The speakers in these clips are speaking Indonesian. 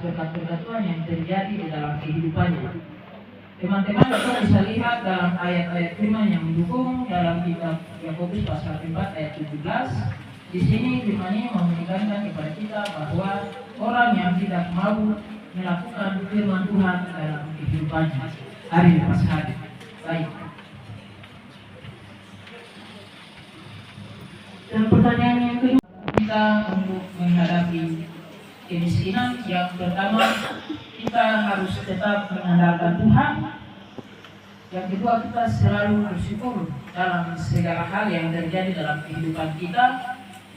berkat-berkat Tuhan yang terjadi di dalam kehidupannya. Teman-teman kita bisa lihat dalam ayat-ayat firman yang mendukung dalam kitab Yakobus pasal 4 ayat 17. Di sini firman ini menekankan kepada kita bahwa orang yang tidak mau melakukan firman Tuhan dalam kehidupannya hari lepas hari. Baik. Dan pertanyaan yang kedua, kita untuk menghadapi kemiskinan, yang pertama kita harus tetap mengandalkan Tuhan. Yang kedua, kita selalu bersyukur dalam segala hal yang terjadi dalam kehidupan kita.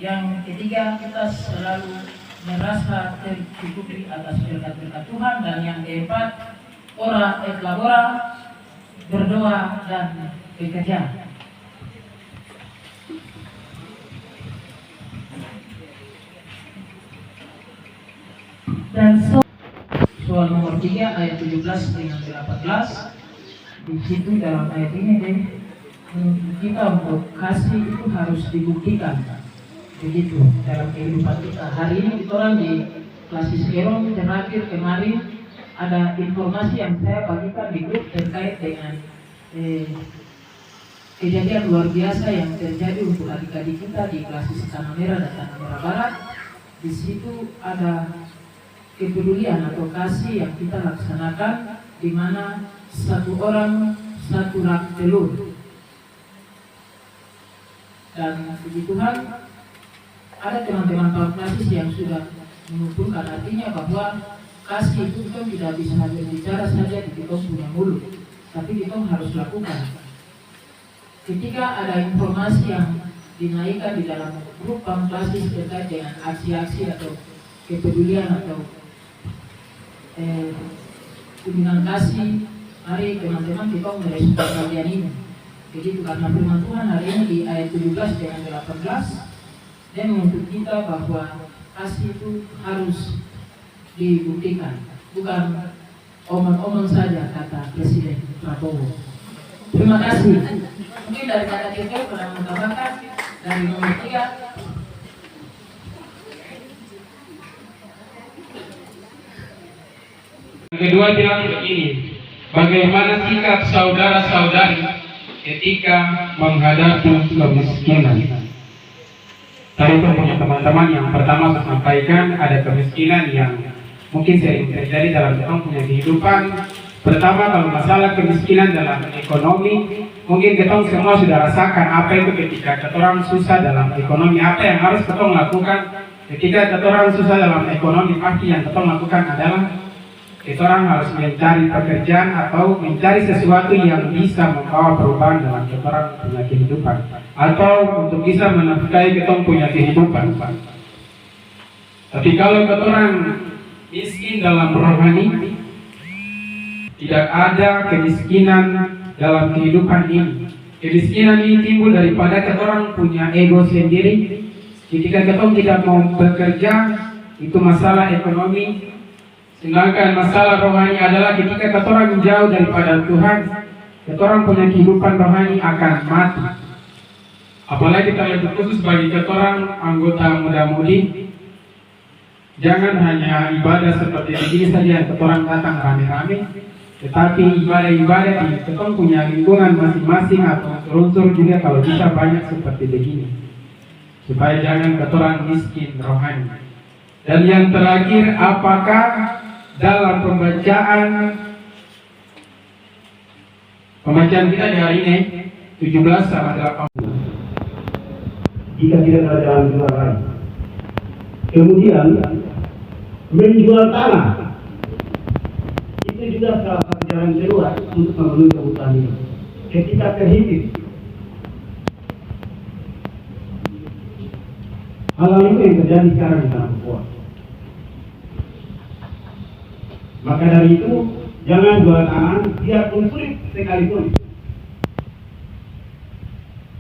Yang ketiga, kita selalu merasa tercukupi atas berkat-berkat Tuhan. Dan yang keempat, ora et labora, berdoa dan bekerja. Dan soal nomor 3 ayat 17 dengan 18, di situ dalam ayat ini kita untuk kasih itu harus dibuktikan. Begitu dalam kehidupan kita. Hari ini kita orang di Klasis Kerong terakhir kemarin ada informasi yang saya bagikan di grup terkait dengan kejadian luar biasa yang terjadi untuk adik-adik kita di Klasis Tanah Merah dan Tanah Merah Barat. Di situ ada kepedulian atau kasih yang kita laksanakan, di mana satu orang satu rak telur. Dan puji Tuhan ada teman-teman Klasis yang sudah mengumpulkan, artinya bahwa kasih itu kita tidak bisa berbicara saja di kita punya mulut, tapi kita harus lakukan. Ketika ada informasi yang dinaikkan di dalam grup Klasis terkait dengan aksi-aksi atau kepedulian atau kunjungan kasih, mari teman-teman kita merespon bagian ini. Jadi karena firman Tuhan hari ini di ayat 17 dengan 18 dan menuntut kita bahwa kasih itu harus dibuktikan, bukan omong-omong saja, kata Presiden Prabowo. Terima kasih. Mungkin dari kata kita pernah menambahkan dari nomor 3. Kedua bilang begini, bagaimana sikap saudara-saudari ketika menghadapi kemiskinan? Tadi punya teman-teman yang pertama sampaikan ada kemiskinan yang mungkin sering terjadi dalam orang punya kehidupan. Pertama, kalau masalah kemiskinan dalam ekonomi, mungkin kita semua sudah rasakan apa itu ketika orang susah dalam ekonomi, apa yang harus kita lakukan ketika orang susah dalam ekonomi. Pasti yang kita lakukan adalah kita orang harus mencari pekerjaan atau mencari sesuatu yang bisa membawa perubahan dalam kita orang punya kehidupan, atau untuk bisa menafkahi kita punya kehidupan. Tapi kalau kita orang miskin dalam rohani, tidak ada kemiskinan dalam kehidupan ini. Kemiskinan ini timbul daripada kita orang punya ego sendiri. Ketika kita tidak mau bekerja, itu masalah ekonomi. Sedangkan masalah rohani adalah ketika kita orang jauh daripada Tuhan, kita orang punya kehidupan rohani akan mati. Apalagi kita lebih khusus bagi kita orang anggota muda-mudi, jangan hanya ibadah seperti begini saja kita orang datang rame-rame, tetapi ibadah-ibadah di kita punya lingkungan masing-masing atau unsur juga kalau bisa banyak seperti begini, supaya jangan kita orang miskin rohani. Dan yang terakhir, apakah dalam pembacaan kita di hari ini 17 sama 8, jika tidak ada jalan keluar lain, kemudian menjual tanah itu juga salah satu jalan keluar untuk memenuhi kebutuhan ini. Ketika terhimpit, hal ini yang terjadi sekarang di tanah Papua. Maka dari itu, jangan jual tanah, biarpun sulit sekalipun.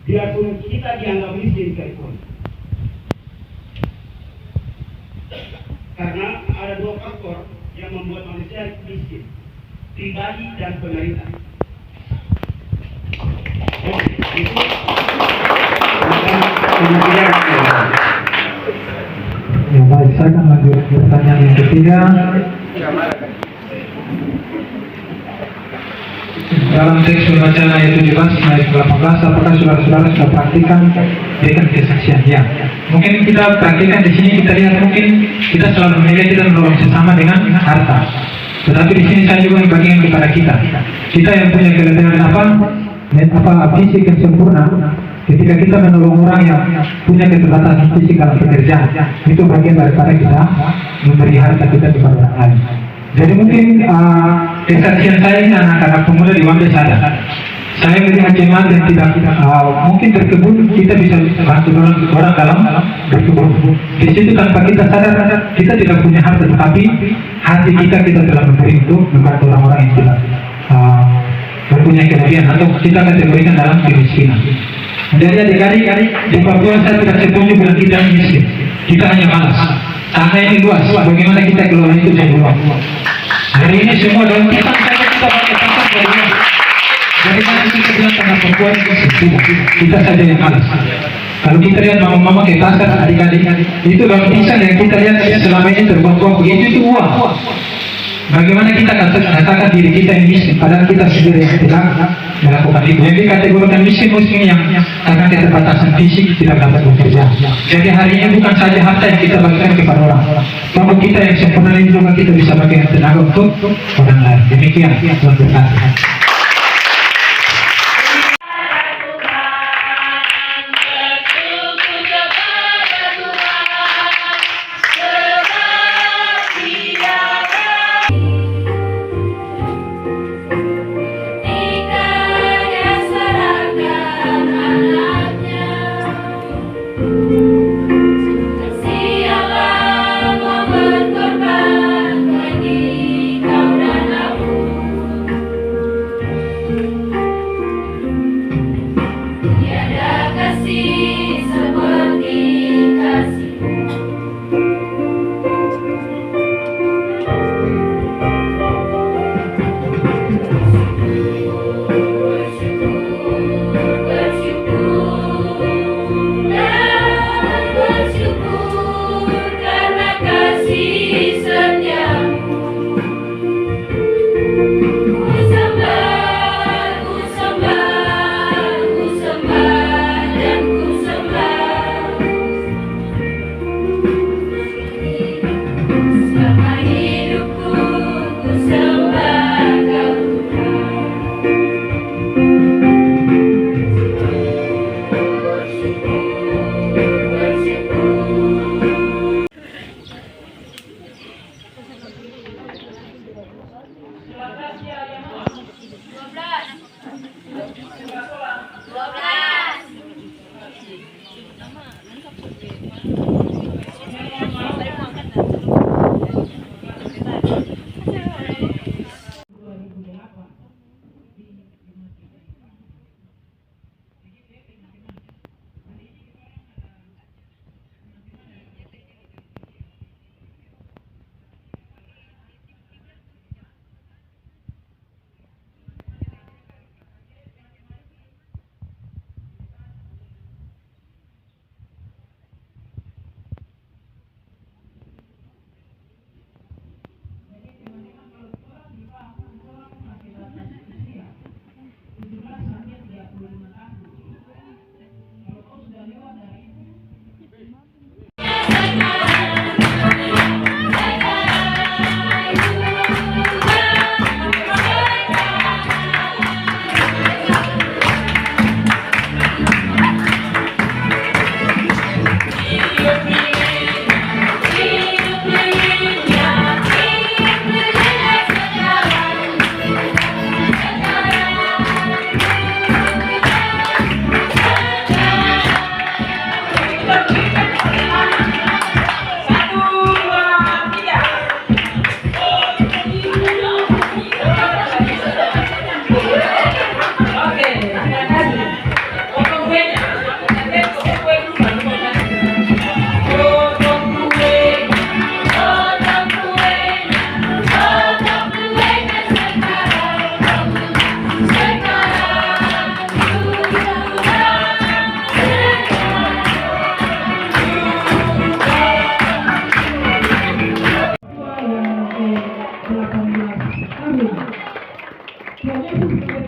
Biarpun kita dianggap miskin sekalipun. Karena ada dua faktor yang membuat manusia miskin, pribadi dan pemerintah. Ya baik, saya akan lanjut pertanyaan yang ketiga. Dalam teks pembacaan ayat 17 ayat 18, apakah saudara-saudara sudah praktikan dengan kesaksiannya? Mungkin kita praktikan di sini, kita lihat mungkin kita selalu menilai kita menolong sesama dengan harta. Tetapi di sini saya juga membagikan kepada kita. Kita yang punya kelebihan fisik yang sempurna, ketika kita menolong orang yang punya keterbatasan fisik dalam pekerjaan, itu bagian daripada kita memberi harta kita kepada orang lain. Jadi mungkin kesaksian saya ini anak-anak pemuda di Wambe saya melihat jemaat yang tidak mungkin berkebun, kita bisa bantu orang dalam berkebun. Di situ tanpa kita sadar kita tidak punya harta, tetapi hati kita telah memberi untuk membantu orang-orang yang tidak mempunyai kelebihan atau kita kategorikan dalam kemiskinan. Jadi adik-adik di Papua saya tidak setuju dengan kita miskin. Kita hanya malas. Tanah ini luas, bagaimana kita kelola itu jadi luas. Hari ini semua daun pisang saja kita pakai pasar dari luar. Dari mana kita bilang tanah Papua ini miskin? Kita saja yang malas. Kalau kita lihat mama-mama ke pasar, adik-adik itu daun pisang yang kita lihat selama ini terbuang-buang begitu itu uang. Bagaimana kita katakan diri kita yang miskin, padahal kita sendiri yang tidak melakukan itu. Yang dikategorikan miskin yang karena keterbatasan fisik tidak dapat bekerja. Jadi hari ini bukan saja harta yang kita bagikan kepada orang, tapi kita yang sempurna ini juga kita bisa bagikan tenaga untuk orang lain. Demikian Tuhan berkati. Tuhan Yesus sebagai